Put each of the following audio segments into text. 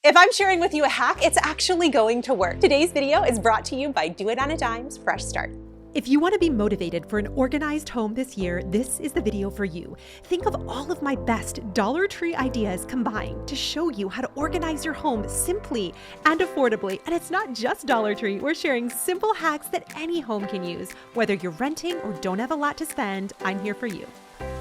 If I'm sharing with you a hack, it's actually going to work. Today's video is brought to you by Doitonadime's Fresh Start. If you want to be motivated for an organized home this year, this is the video for you. Think of all of my best Dollar Tree ideas combined to show you how to organize your home simply and affordably. And it's not just Dollar Tree. We're sharing simple hacks that any home can use. Whether you're renting or don't have a lot to spend, I'm here for you.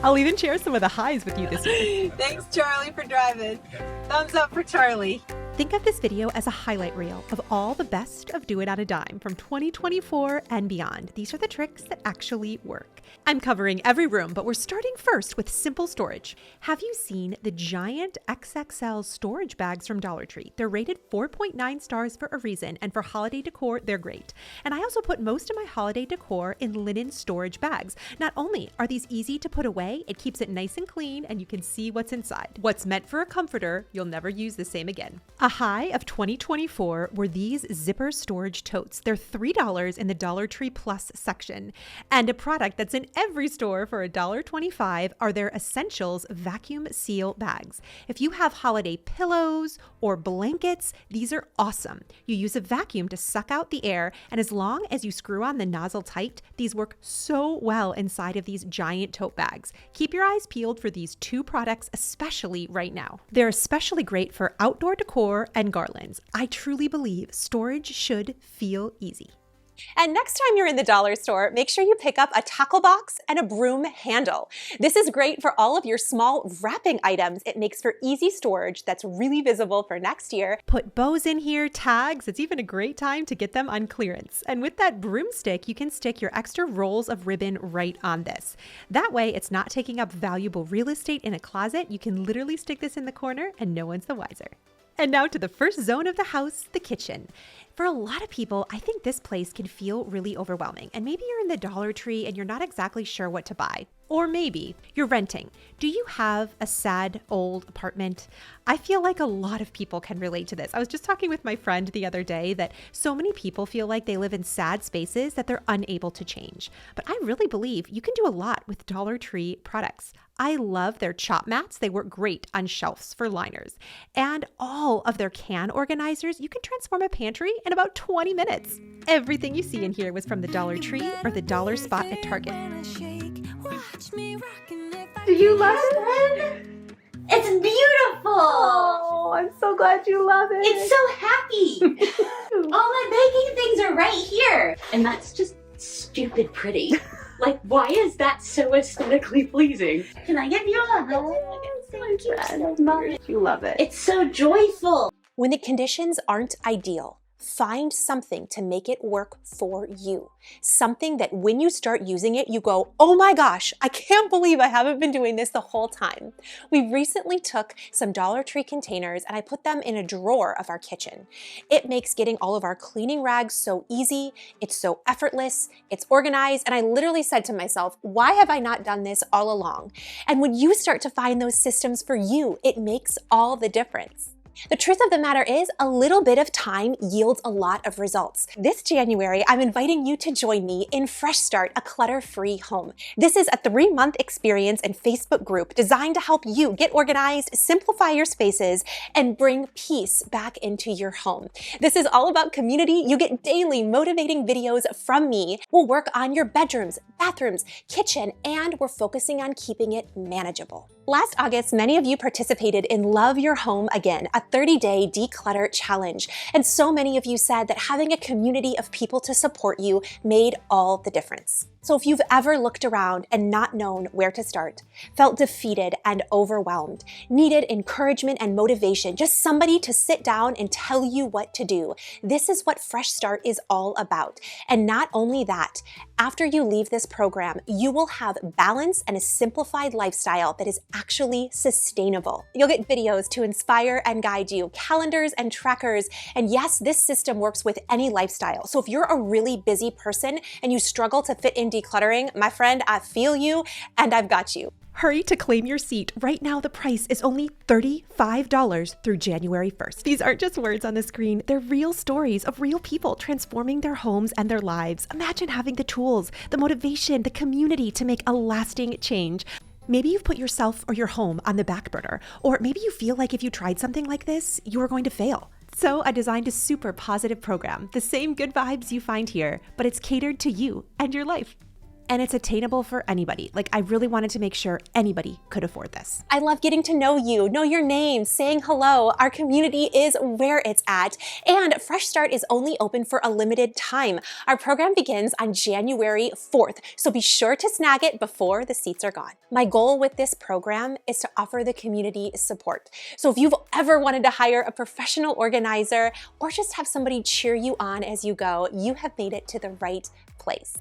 I'll even share some of the highs with you this year. Thanks, Charlie, for driving. Thumbs up for Charlie. Think of this video as a highlight reel of all the best of Do It on a Dime from 2024 and beyond. These are the tricks that actually work. I'm covering every room, but we're starting first with simple storage. Have you seen the giant XXL storage bags from Dollar Tree? They're rated 4.9 stars for a reason, and for holiday decor, they're great. And I also put most of my holiday decor in linen storage bags. Not only are these easy to put away, it keeps it nice and clean, and you can see what's inside. What's meant for a comforter, you'll never use the same again. A high of 2024 were these zipper storage totes. They're $3 in the Dollar Tree Plus section. And a product that's in every store for $1.25 are their Essentials vacuum seal bags. If you have holiday pillows or blankets, these are awesome. You use a vacuum to suck out the air, and as long as you screw on the nozzle tight, these work so well inside of these giant tote bags. Keep your eyes peeled for these two products, especially right now. They're especially great for outdoor decor and garlands. I truly believe storage should feel easy. And next time you're in the dollar store, make sure you pick up a tackle box and a broom handle. This is great for all of your small wrapping items. It makes for easy storage that's really visible for next year. Put bows in here, tags. It's even a great time to get them on clearance. And with that broomstick, you can stick your extra rolls of ribbon right on this. That way, it's not taking up valuable real estate in a closet. You can literally stick this in the corner and no one's the wiser. And now to the first zone of the house, the kitchen. For a lot of people, I think this place can feel really overwhelming. And maybe you're in the Dollar Tree and you're not exactly sure what to buy. Or maybe you're renting. Do you have a sad old apartment? I feel like a lot of people can relate to this. I was just talking with my friend the other day that so many people feel like they live in sad spaces that they're unable to change. But I really believe you can do a lot with Dollar Tree products. I love their chop mats. They work great on shelves for liners. And all of their can organizers, you can transform a pantry in about 20 minutes. Everything you see in here was from the Dollar Tree or the Dollar Spot at Target. Do you love it? It's beautiful. Oh, I'm so glad you love it. It's so happy. All my baking things are right here. And that's just stupid pretty. Like, why is that so aesthetically pleasing? Can I give you a hug? Thank you. You love it. It's so joyful. When the conditions aren't ideal, find something to make it work for you. Something that when you start using it, you go, oh my gosh, I can't believe I haven't been doing this the whole time. We recently took some Dollar Tree containers and I put them in a drawer of our kitchen. It makes getting all of our cleaning rags so easy. It's so effortless. It's organized. And I literally said to myself, why have I not done this all along? And when you start to find those systems for you, it makes all the difference. The truth of the matter is, a little bit of time yields a lot of results. This January, I'm inviting you to join me in Fresh Start, a clutter-free home. This is a 3-month experience and Facebook group designed to help you get organized, simplify your spaces, and bring peace back into your home. This is all about community. You get daily motivating videos from me. We'll work on your bedrooms, bathrooms, kitchen, and we're focusing on keeping it manageable. Last August, many of you participated in Love Your Home Again, a 30-day declutter challenge. And so many of you said that having a community of people to support you made all the difference. So if you've ever looked around and not known where to start, felt defeated and overwhelmed, needed encouragement and motivation, just somebody to sit down and tell you what to do, this is what Fresh Start is all about. And not only that, after you leave this program, you will have balance and a simplified lifestyle that is actually sustainable. You'll get videos to inspire and guide you, calendars and trackers, and yes, this system works with any lifestyle. So if you're a really busy person and you struggle to fit in decluttering, my friend, I feel you and I've got you. Hurry to claim your seat. Right now, the price is only $35 through January 1st. These aren't just words on the screen. They're real stories of real people transforming their homes and their lives. Imagine having the tools, the motivation, the community to make a lasting change. Maybe you've put yourself or your home on the back burner, or maybe you feel like if you tried something like this, you are going to fail. So I designed a super positive program, the same good vibes you find here, but it's catered to you and your life. And it's attainable for anybody. Like, I really wanted to make sure anybody could afford this. I love getting to know you, know your name, saying hello. Our community is where it's at. And Fresh Start is only open for a limited time. Our program begins on January 4th, so be sure to snag it before the seats are gone. My goal with this program is to offer the community support. So if you've ever wanted to hire a professional organizer or just have somebody cheer you on as you go, you have made it to the right place.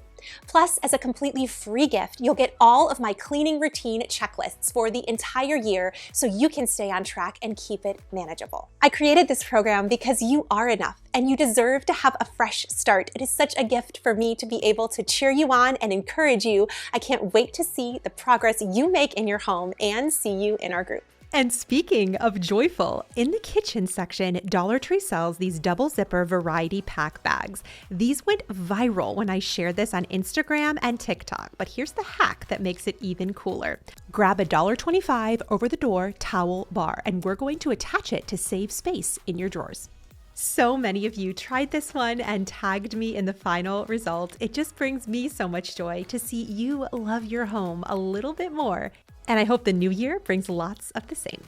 Plus, as a completely free gift, you'll get all of my cleaning routine checklists for the entire year so you can stay on track and keep it manageable. I created this program because you are enough and you deserve to have a fresh start. It is such a gift for me to be able to cheer you on and encourage you. I can't wait to see the progress you make in your home and see you in our group. And speaking of joyful, in the kitchen section, Dollar Tree sells these double zipper variety pack bags. These went viral when I shared this on Instagram and TikTok, but here's the hack that makes it even cooler. Grab a $1.25 over-the-door towel bar, and we're going to attach it to save space in your drawers. So many of you tried this one and tagged me in the final result. It just brings me so much joy to see you love your home a little bit more. And I hope the new year brings lots of the same.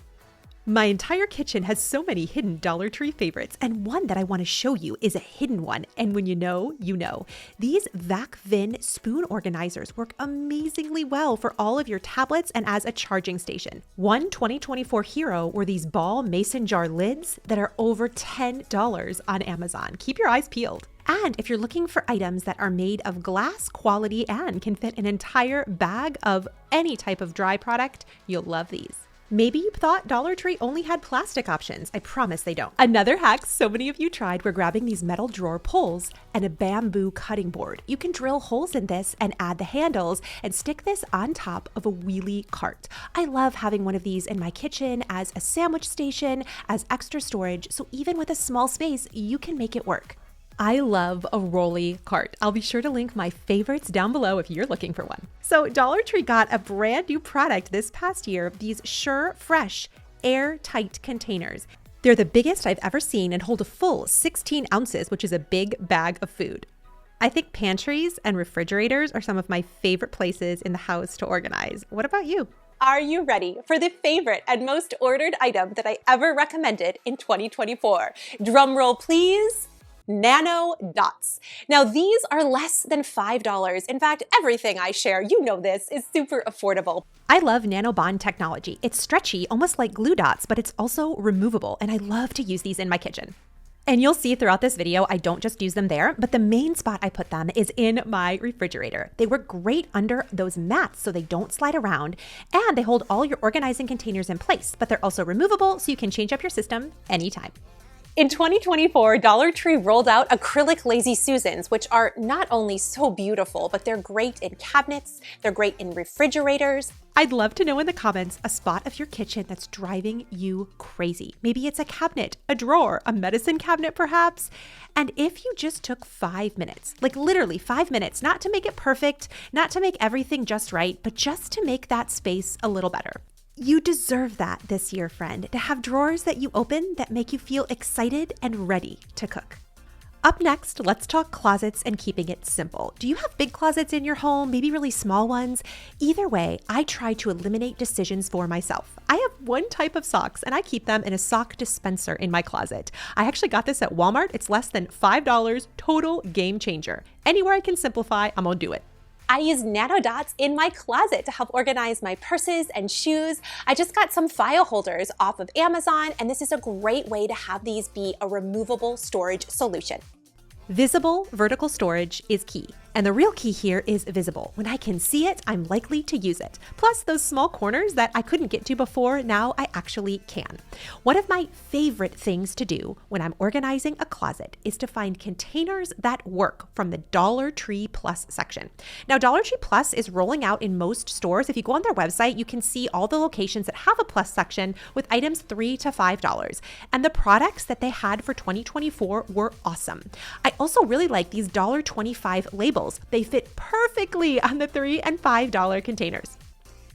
My entire kitchen has so many hidden Dollar Tree favorites, and one that I want to show you is a hidden one. And when you know, you know. These VacVin spoon organizers work amazingly well for all of your tablets and as a charging station. One 2024 hero were these ball mason jar lids that are over $10 on Amazon. Keep your eyes peeled. And if you're looking for items that are made of glass quality and can fit an entire bag of any type of dry product, you'll love these. Maybe you thought Dollar Tree only had plastic options. I promise they don't. Another hack so many of you tried were grabbing these metal drawer pulls and a bamboo cutting board. You can drill holes in this and add the handles and stick this on top of a wheelie cart. I love having one of these in my kitchen as a sandwich station, as extra storage, so even with a small space, you can make it work. I love a rolly cart. I'll be sure to link my favorites down below if you're looking for one. So Dollar Tree got a brand new product this past year, these Sure Fresh airtight containers. They're the biggest I've ever seen and hold a full 16 ounces, which is a big bag of food. I think pantries and refrigerators are some of my favorite places in the house to organize. What about you? Are you ready for the favorite and most ordered item that I ever recommended in 2024? Drum roll, please. Nano dots. Now these are less than $5. In fact, everything I share, you know this, is super affordable. I love NanoBond technology. It's stretchy, almost like glue dots, but it's also removable, and I love to use these in my kitchen. And you'll see throughout this video, I don't just use them there, but the main spot I put them is in my refrigerator. They work great under those mats so they don't slide around, and they hold all your organizing containers in place, but they're also removable so you can change up your system anytime. In 2024, Dollar Tree rolled out acrylic Lazy Susans, which are not only so beautiful, but they're great in cabinets, they're great in refrigerators. I'd love to know in the comments a spot of your kitchen that's driving you crazy. Maybe it's a cabinet, a drawer, a medicine cabinet perhaps. And if you just took 5 minutes, like literally 5 minutes, not to make it perfect, not to make everything just right, but just to make that space a little better. You deserve that this year, friend, to have drawers that you open that make you feel excited and ready to cook. Up next, let's talk closets and keeping it simple. Do you have big closets in your home, maybe really small ones? Either way, I try to eliminate decisions for myself. I have one type of socks and I keep them in a sock dispenser in my closet. I actually got this at Walmart. It's less than $5, total game changer. Anywhere I can simplify, I'm gonna do it. I use nano dots in my closet to help organize my purses and shoes. I just got some file holders off of Amazon, and this is a great way to have these be a removable storage solution. Visible vertical storage is key. And the real key here is visible. When I can see it, I'm likely to use it. Plus those small corners that I couldn't get to before, now I actually can. One of my favorite things to do when I'm organizing a closet is to find containers that work from the Dollar Tree Plus section. Now, Dollar Tree Plus is rolling out in most stores. If you go on their website, you can see all the locations that have a Plus section with items $3 to $5. And the products that they had for 2024 were awesome. I also really like these $1.25 labels. They fit perfectly on the $3 and $5 containers.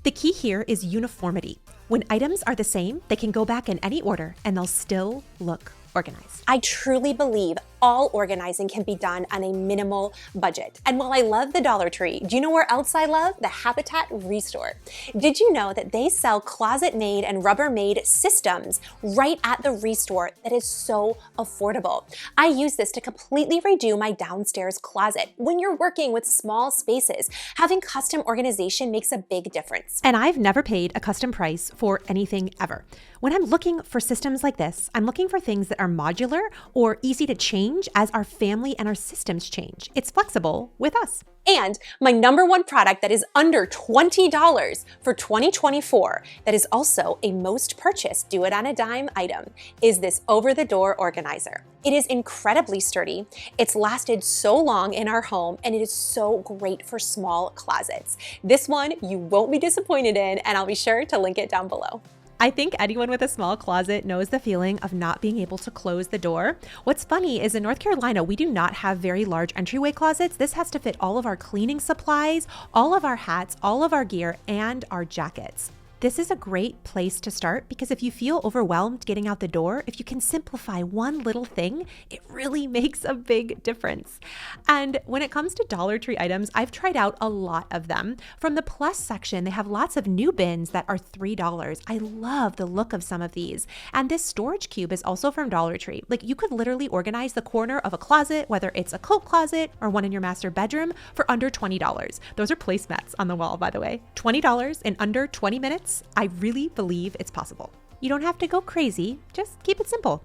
The key here is uniformity. When items are the same, they can go back in any order and they'll still look organized. I truly believe all organizing can be done on a minimal budget. And while I love the Dollar Tree, do you know where else I love? The Habitat Restore. Did you know that they sell closet-made and Rubbermaid systems right at the Restore that is so affordable? I use this to completely redo my downstairs closet. When you're working with small spaces, having custom organization makes a big difference. And I've never paid a custom price for anything ever. When I'm looking for systems like this, I'm looking for things that are modular or easy to change as our family and our systems change. It's flexible with us. And my number one product that is under $20 for 2024, that is also a most purchased Do It On a Dime item, is this over-the-door organizer. It is incredibly sturdy. It's lasted so long in our home, and it is so great for small closets. This one you won't be disappointed in, and I'll be sure to link it down below. I think anyone with a small closet knows the feeling of not being able to close the door. What's funny is in North Carolina, we do not have very large entryway closets. This has to fit all of our cleaning supplies, all of our hats, all of our gear, and our jackets. This is a great place to start because if you feel overwhelmed getting out the door, if you can simplify one little thing, it really makes a big difference. And when it comes to Dollar Tree items, I've tried out a lot of them. From the plus section, they have lots of new bins that are $3. I love the look of some of these. And this storage cube is also from Dollar Tree. Like you could literally organize the corner of a closet, whether it's a coat closet or one in your master bedroom, for under $20. Those are placemats on the wall, by the way. $20 in under 20 minutes. I really believe it's possible. You don't have to go crazy, just keep it simple.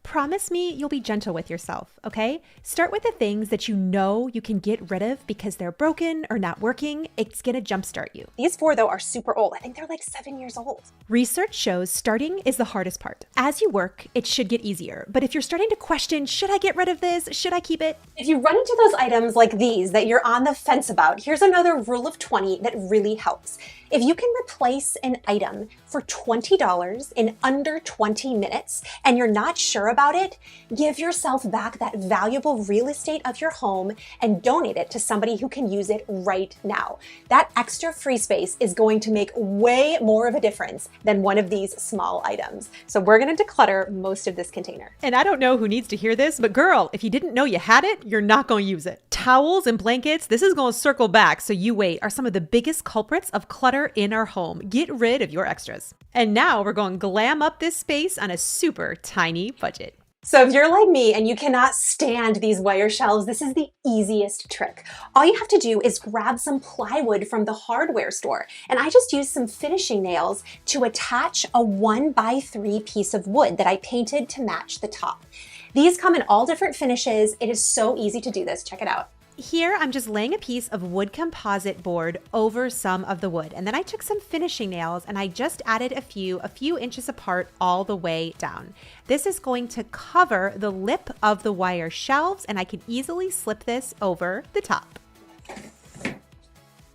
Promise me you'll be gentle with yourself, okay? Start with the things that you know you can get rid of because they're broken or not working. It's gonna jumpstart you. These 4, though, are super old. I think they're like 7 years old. Research shows starting is the hardest part. As you work, it should get easier. But if you're starting to question, should I get rid of this? Should I keep it? If you run into those items like these that you're on the fence about, here's another rule of 20 that really helps. If you can replace an item for $20 in under 20 minutes and you're not sure about it, give yourself back that valuable real estate of your home and donate it to somebody who can use it right now. That extra free space is going to make way more of a difference than one of these small items. So we're going to declutter most of this container. And I don't know who needs to hear this, but girl, if you didn't know you had it, you're not going to use it. Towels and blankets, this is going to circle back, so you wait, are some of the biggest culprits of clutter in our home. Get rid of your extras. And now we're going to glam up this space on a super tiny budget. So if you're like me and you cannot stand these wire shelves, this is the easiest trick. All you have to do is grab some plywood from the hardware store. And I just used some finishing nails to attach a 1x3 piece of wood that I painted to match the top. These come in all different finishes. It is so easy to do this. Check it out. Here, I'm just laying a piece of wood composite board over some of the wood. And then I took some finishing nails and I just added a few inches apart all the way down. This is going to cover the lip of the wire shelves and I can easily slip this over the top.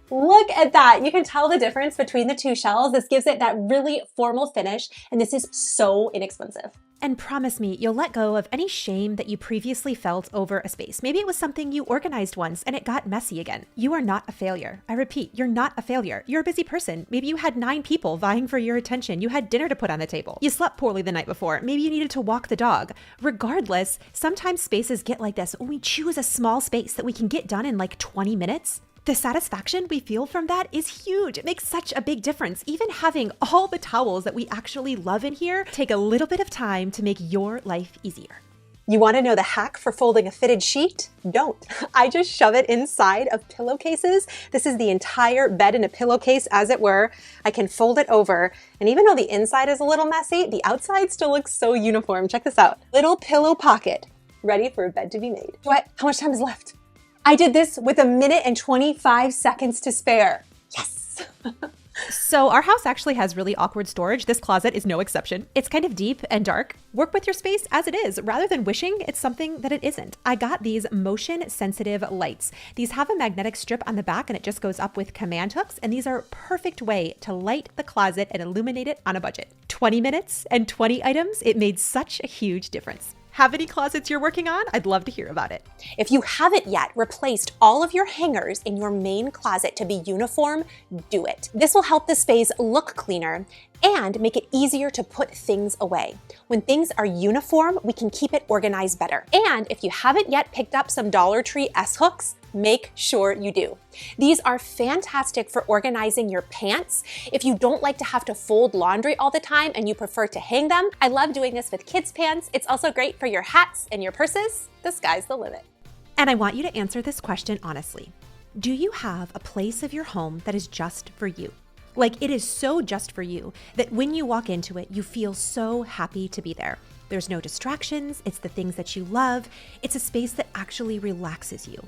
Look at that. You can tell the difference between the two shelves. This gives it that really formal finish, and this is so inexpensive. And promise me, you'll let go of any shame that you previously felt over a space. Maybe it was something you organized once and it got messy again. You are not a failure. I repeat, you're not a failure. You're a busy person. Maybe you had 9 people vying for your attention. You had dinner to put on the table. You slept poorly the night before. Maybe you needed to walk the dog. Regardless, sometimes spaces get like this when we choose a small space that we can get done in like 20 minutes. The satisfaction we feel from that is huge. It makes such a big difference. Even having all the towels that we actually love in here take a little bit of time to make your life easier. You want to know the hack for folding a fitted sheet? Don't. I just shove it inside of pillowcases. This is the entire bed in a pillowcase, as it were. I can fold it over, and even though the inside is a little messy, the outside still looks so uniform. Check this out. Little pillow pocket, ready for a bed to be made. How much time is left? I did this with 1 minute and 25 seconds to spare. Yes. So our house actually has really awkward storage. This closet is no exception. It's kind of deep and dark. Work with your space as it is, rather than wishing it's something that it isn't. I got these motion sensitive lights. These have a magnetic strip on the back and it just goes up with command hooks. And these are a perfect way to light the closet and illuminate it on a budget. 20 minutes and 20 items. It made such a huge difference. Have any closets you're working on? I'd love to hear about it. If you haven't yet replaced all of your hangers in your main closet to be uniform, do it. This will help the space look cleaner and make it easier to put things away. When things are uniform, we can keep it organized better. And if you haven't yet picked up some Dollar Tree S-hooks, make sure you do. These are fantastic for organizing your pants. If you don't like to have to fold laundry all the time and you prefer to hang them, I love doing this with kids' pants. It's also great for your hats and your purses. The sky's the limit. And I want you to answer this question honestly. Do you have a place of your home that is just for you? Like, it is so just for you that when you walk into it, you feel so happy to be there. There's no distractions. It's the things that you love. It's a space that actually relaxes you.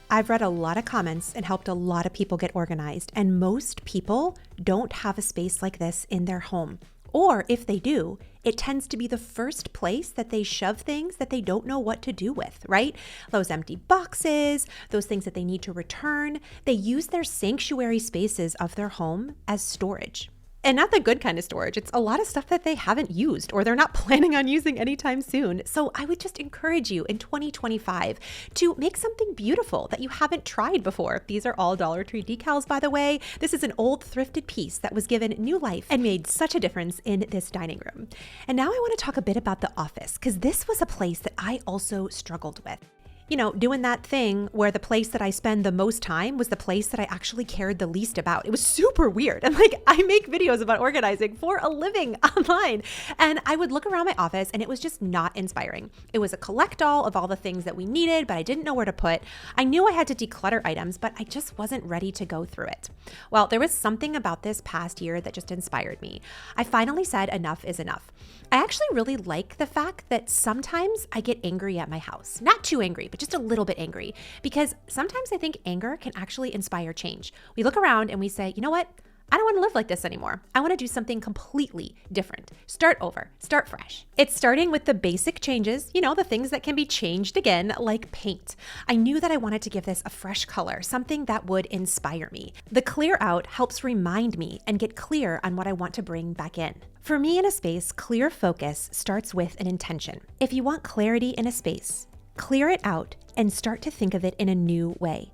I've read a lot of comments and helped a lot of people get organized, and most people don't have a space like this in their home. Or if they do, it tends to be the first place that they shove things that they don't know what to do with, right? Those empty boxes, those things that they need to return. They use their sanctuary spaces of their home as storage. And not the good kind of storage. It's a lot of stuff that they haven't used or they're not planning on using anytime soon. So I would just encourage you in 2025 to make something beautiful that you haven't tried before. These are all Dollar Tree decals, by the way. This is an old thrifted piece that was given new life and made such a difference in this dining room. And now I want to talk a bit about the office, because this was a place that I also struggled with. You know, doing that thing where the place that I spend the most time was the place that I actually cared the least about. It was super weird. And like, I make videos about organizing for a living online. And I would look around my office and it was just not inspiring. It was a collect all of all the things that we needed, but I didn't know where to put. I knew I had to declutter items, but I just wasn't ready to go through it. Well, there was something about this past year that just inspired me. I finally said enough is enough. I actually really like the fact that sometimes I get angry at my house. Not too angry, but just a little bit angry, because sometimes I think anger can actually inspire change. We look around and we say, you know what? I don't want to live like this anymore. I want to do something completely different. Start over, start fresh. It's starting with the basic changes, you know, the things that can be changed again, like paint. I knew that I wanted to give this a fresh color, something that would inspire me. The clear out helps remind me and get clear on what I want to bring back in. For me in a space, clear focus starts with an intention. If you want clarity in a space, clear it out and start to think of it in a new way.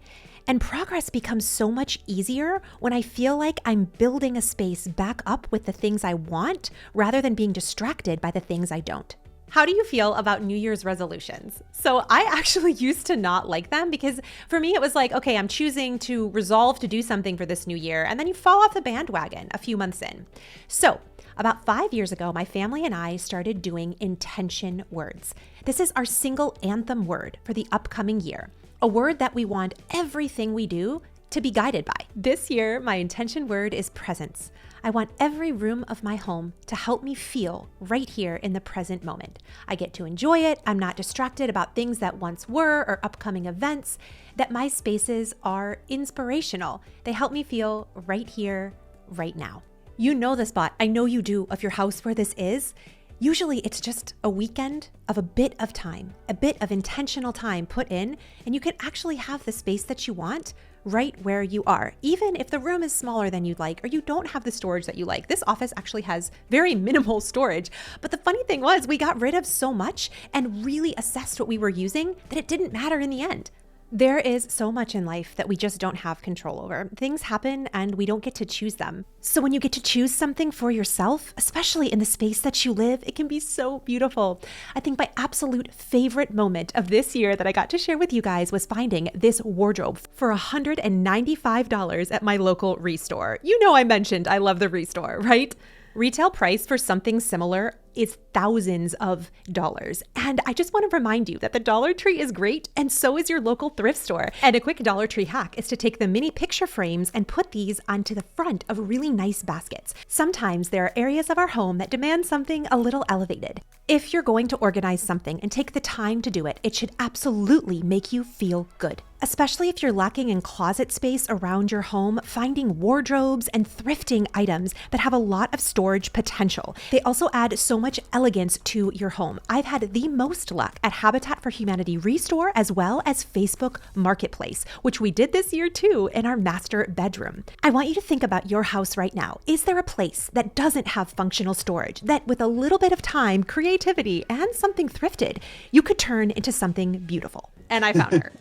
And progress becomes so much easier when I feel like I'm building a space back up with the things I want rather than being distracted by the things I don't. How do you feel about New Year's resolutions? So I actually used to not like them, because for me it was like, okay, I'm choosing to resolve to do something for this new year, and then you fall off the bandwagon a few months in. So about 5 years ago, my family and I started doing intention words. This is our single anthem word for the upcoming year. A word that we want everything we do to be guided by. This year, my intention word is presence. I want every room of my home to help me feel right here in the present moment. I get to enjoy it. I'm not distracted about things that once were or upcoming events. That my spaces are inspirational. They help me feel right here, right now. You know the spot, I know you do, of your house where this is. Usually it's just a weekend of a bit of time, a bit of intentional time put in, and you can actually have the space that you want right where you are, even if the room is smaller than you'd like or you don't have the storage that you like. This office actually has very minimal storage, but the funny thing was we got rid of so much and really assessed what we were using that it didn't matter in the end. There is so much in life that we just don't have control over. Things happen and we don't get to choose them. So when you get to choose something for yourself, especially in the space that you live, it can be so beautiful. I think my absolute favorite moment of this year that I got to share with you guys was finding this wardrobe for $195 at my local Restore. You know I mentioned I love the Restore, right? Retail price for something similar is thousands of dollars. And I just want to remind you that the Dollar Tree is great, and so is your local thrift store. And a quick Dollar Tree hack is to take the mini picture frames and put these onto the front of really nice baskets. Sometimes there are areas of our home that demand something a little elevated. If you're going to organize something and take the time to do it, it should absolutely make you feel good. Especially if you're lacking in closet space around your home, finding wardrobes and thrifting items that have a lot of storage potential. They also add so much elegance to your home. I've had the most luck at Habitat for Humanity Restore as well as Facebook Marketplace, which we did this year too in our master bedroom. I want you to think about your house right now. Is there a place that doesn't have functional storage that with a little bit of time, creativity, and something thrifted, you could turn into something beautiful? And I found her.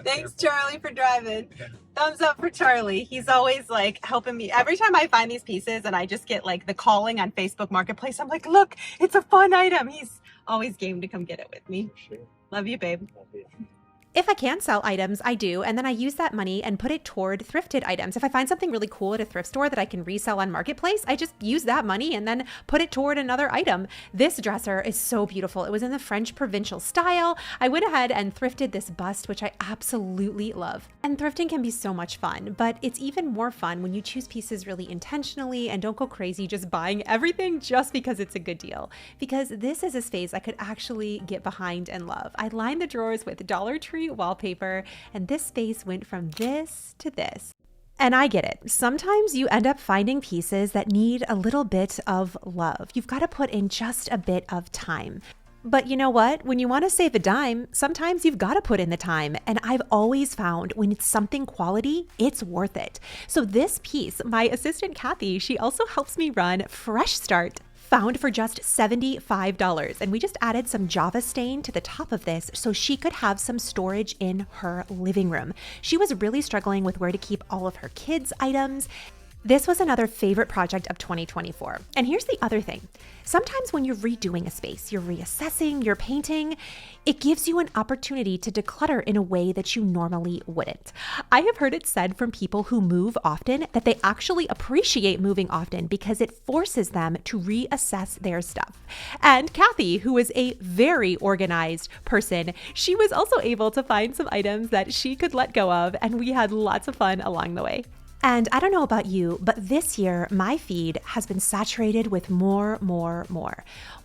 Thanks, Charlie, for driving. Thumbs up for Charlie. He's always like helping me. Every time I find these pieces and I just get like the calling on Facebook Marketplace, I'm like, look, it's a fun item. He's always game to come get it with me. Sure. Love you, babe. Love you. If I can sell items, I do, and then I use that money and put it toward thrifted items. If I find something really cool at a thrift store that I can resell on Marketplace, I just use that money and then put it toward another item. This dresser is so beautiful. It was in the French provincial style. I went ahead and thrifted this bust, which I absolutely love. And thrifting can be so much fun, but it's even more fun when you choose pieces really intentionally and don't go crazy just buying everything just because it's a good deal. Because this is a space I could actually get behind and love. I lined the drawers with Dollar Tree wallpaper, and this space went from this to this. And I get it. Sometimes you end up finding pieces that need a little bit of love. You've got to put in just a bit of time. But you know what? When you want to save a dime, sometimes you've got to put in the time. And I've always found when it's something quality, it's worth it. So this piece, my assistant Kathy, she also helps me run Fresh Start, found for just $75. And we just added some Java stain to the top of this so she could have some storage in her living room. She was really struggling with where to keep all of her kids' items. This was another favorite project of 2024. And here's the other thing. Sometimes when you're redoing a space, you're reassessing, you're painting, it gives you an opportunity to declutter in a way that you normally wouldn't. I have heard it said from people who move often that they actually appreciate moving often because it forces them to reassess their stuff. And Kathy, who is a very organized person, she was also able to find some items that she could let go of, and we had lots of fun along the way. And I don't know about you, but this year, my feed has been saturated with more.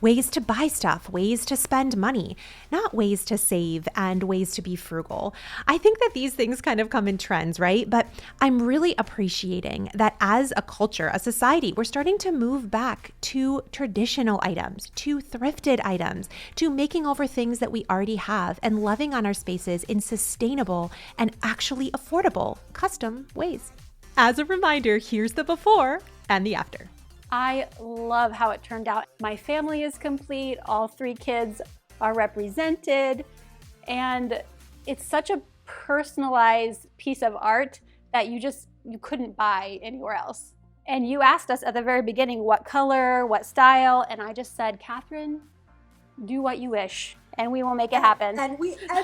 Ways to buy stuff, ways to spend money, not ways to save and ways to be frugal. I think that these things kind of come in trends, right? But I'm really appreciating that as a culture, a society, we're starting to move back to traditional items, to thrifted items, to making over things that we already have and loving on our spaces in sustainable and actually affordable custom ways. As a reminder, here's the before and the after. I love how it turned out. My family is complete. All 3 kids are represented. And it's such a personalized piece of art that you couldn't buy anywhere else. And you asked us at the very beginning what color, what style, and I just said, Kathryn, do what you wish. And we will make it happen. And we did. How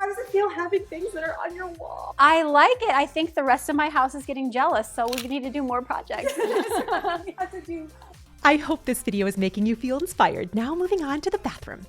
does it feel having things that are on your wall? I like it. I think the rest of my house is getting jealous, so we need to do more projects. I hope this video is making you feel inspired. Now moving on to the bathroom.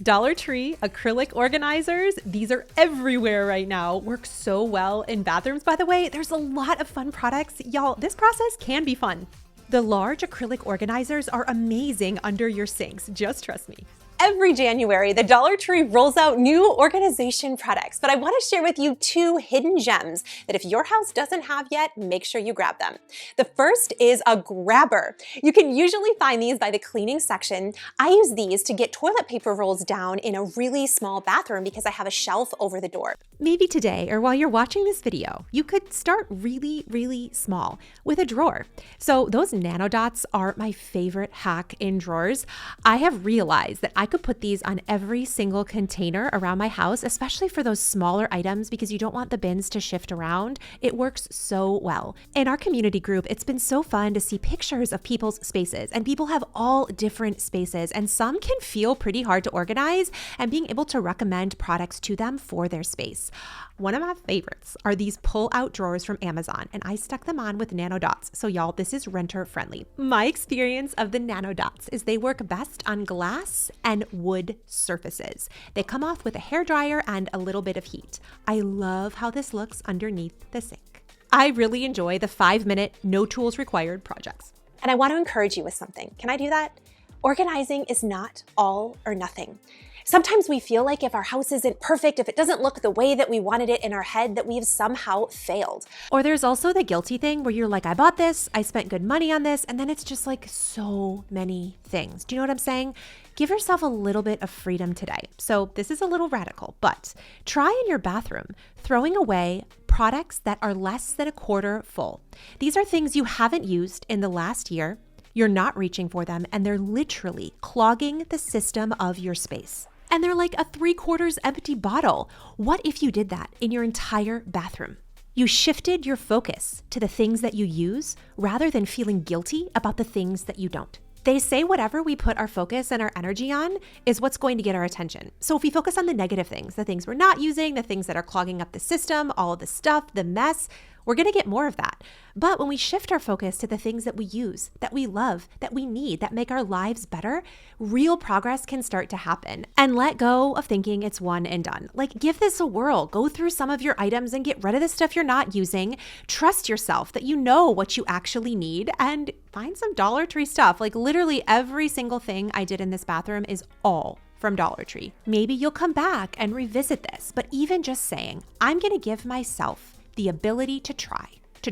Dollar Tree acrylic organizers, these are everywhere right now. Work so well in bathrooms. By the way, there's a lot of fun products. Y'all, this process can be fun. The large acrylic organizers are amazing under your sinks. Just trust me. Every January, the Dollar Tree rolls out new organization products, but I want to share with you 2 hidden gems that if your house doesn't have yet, make sure you grab them. The first is a grabber. You can usually find these by the cleaning section. I use these to get toilet paper rolls down in a really small bathroom because I have a shelf over the door. Maybe today, or while you're watching this video, you could start really small with a drawer. So those nano dots are my favorite hack in drawers. I have realized that I could put these on every single container around my house, especially for those smaller items because you don't want the bins to shift around. It works so well. In our community group, it's been so fun to see pictures of people's spaces, and people have all different spaces, and some can feel pretty hard to organize, and being able to recommend products to them for their space. One of my favorites are these pull-out drawers from Amazon, and I stuck them on with nano dots. So y'all, this is renter friendly. My experience of the nano dots is they work best on glass and wood surfaces. They come off with a hairdryer and a little bit of heat. I love how this looks underneath the sink. I really enjoy the 5-minute, no tools required projects. And I want to encourage you with something. Can I do that? Organizing is not all or nothing. Sometimes we feel like if our house isn't perfect, if it doesn't look the way that we wanted it in our head, that we've somehow failed. Or there's also the guilty thing where you're like, I bought this, I spent good money on this, and then it's just like so many things. Do you know what I'm saying? Give yourself a little bit of freedom today. So this is a little radical, but try in your bathroom throwing away products that are less than a quarter full. These are things you haven't used in the last year. You're not reaching for them, and they're literally clogging the system of your space. And they're like a 3/4 empty bottle. What if you did that in your entire bathroom? You shifted your focus to the things that you use rather than feeling guilty about the things that you don't. They say whatever we put our focus and our energy on is what's going to get our attention. So if we focus on the negative things, the things we're not using, the things that are clogging up the system, all of the stuff, the mess, we're going to get more of that. But when we shift our focus to the things that we use, that we love, that we need, that make our lives better, real progress can start to happen. And let go of thinking it's one and done. Like, give this a whirl. Go through some of your items and get rid of the stuff you're not using. Trust yourself that you know what you actually need, and find some Dollar Tree stuff. Like, literally every single thing I did in this bathroom is all from Dollar Tree. Maybe you'll come back and revisit this, but even just saying, I'm going to give myself the ability to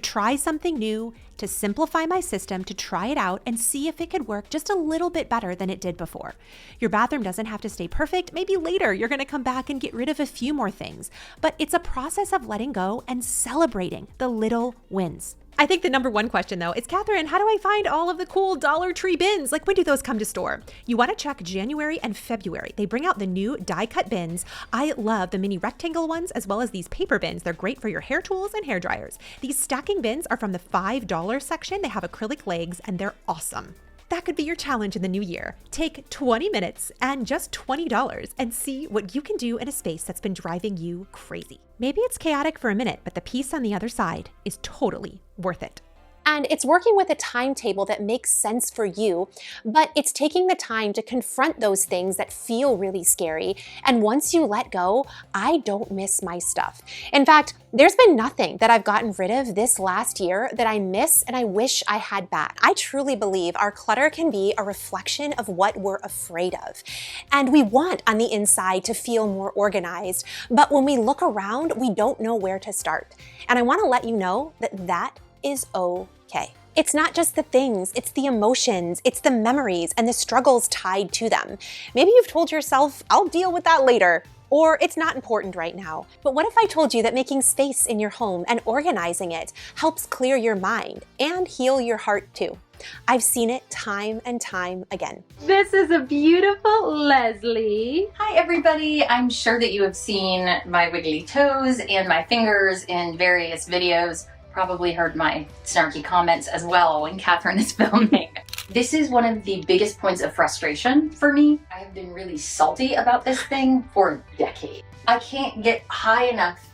try something new, to simplify my system, to try it out and see if it could work just a little bit better than it did before. Your bathroom doesn't have to stay perfect. Maybe later you're going to come back and get rid of a few more things, but it's a process of letting go and celebrating the little wins. I think the number one question though is, Kathryn, how do I find all of the cool Dollar Tree bins? Like, when do those come to store? You want to check January and February. They bring out the new die cut bins. I love the mini rectangle ones as well as these paper bins. They're great for your hair tools and hair dryers. These stacking bins are from the $5 section. They have acrylic legs and they're awesome. That could be your challenge in the new year. Take 20 minutes and just $20 and see what you can do in a space that's been driving you crazy. Maybe it's chaotic for a minute, but the peace on the other side is totally worth it. And it's working with a timetable that makes sense for you, but it's taking the time to confront those things that feel really scary. And once you let go, I don't miss my stuff. In fact, there's been nothing that I've gotten rid of this last year that I miss and I wish I had back. I truly believe our clutter can be a reflection of what we're afraid of. And we want on the inside to feel more organized, but when we look around, we don't know where to start. And I want to let you know that that is okay. It's not just the things, it's the emotions, it's the memories and the struggles tied to them. Maybe you've told yourself, I'll deal with that later, or it's not important right now. But what if I told you that making space in your home and organizing it helps clear your mind and heal your heart too? I've seen it time and time again. This is a beautiful Leslie. Hi everybody, I'm sure that you have seen my wiggly toes and my fingers in various videos. Probably heard my snarky comments as well when Kathryn is filming. This is one of the biggest points of frustration for me. I have been really salty about this thing for a decade. I can't get high enough.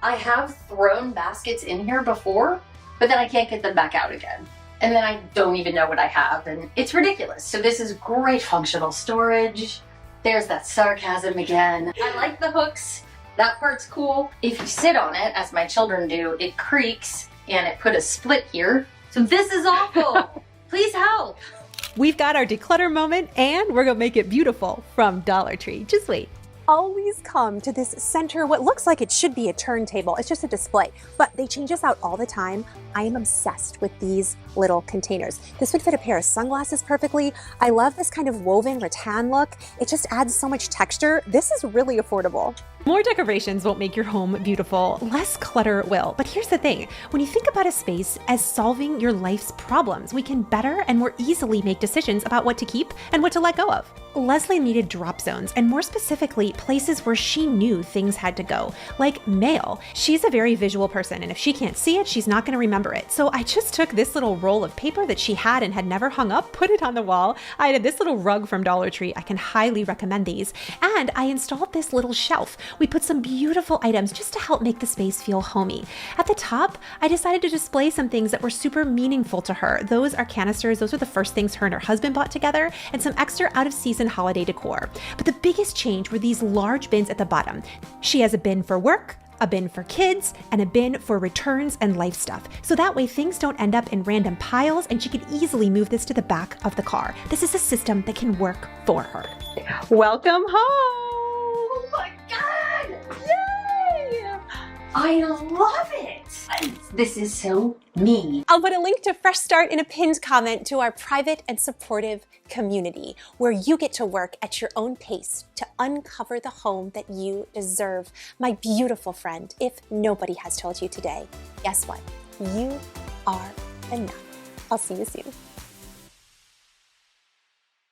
I have thrown baskets in here before, but then I can't get them back out again. And then I don't even know what I have, and it's ridiculous. So this is great functional storage. There's that sarcasm again. I like the hooks. That part's cool. If you sit on it, as my children do, it creaks and it put a split here. So this is awful. Please help. We've got our declutter moment and we're gonna make it beautiful from Dollar Tree. Just wait. Always come to this center, what looks like it should be a turntable. It's just a display, but they change this out all the time. I am obsessed with these little containers. This would fit a pair of sunglasses perfectly. I love this kind of woven rattan look. It just adds so much texture. This is really affordable. More decorations won't make your home beautiful, less clutter will. But here's the thing, when you think about a space as solving your life's problems, we can better and more easily make decisions about what to keep and what to let go of. Leslie needed drop zones, and more specifically, places where she knew things had to go, like mail. She's a very visual person, and if she can't see it, she's not gonna remember it. So I just took this little roll of paper that she had and had never hung up, put it on the wall. I added this little rug from Dollar Tree. I can highly recommend these. And I installed this little shelf. We put some beautiful items just to help make the space feel homey. At the top, I decided to display some things that were super meaningful to her. Those are canisters. Those are the first things her and her husband bought together, and some extra out-of-season holiday decor. But the biggest change were these large bins at the bottom. She has a bin for work, a bin for kids, and a bin for returns and life stuff. So that way things don't end up in random piles, and she could easily move this to the back of the car. This is a system that can work for her. Welcome home. Oh my God! Yay! I love it. This is so me. I'll put a link to Fresh Start in a pinned comment to our private and supportive community, where you get to work at your own pace to uncover the home that you deserve. My beautiful friend, if nobody has told you today, guess what? You are enough. I'll see you soon.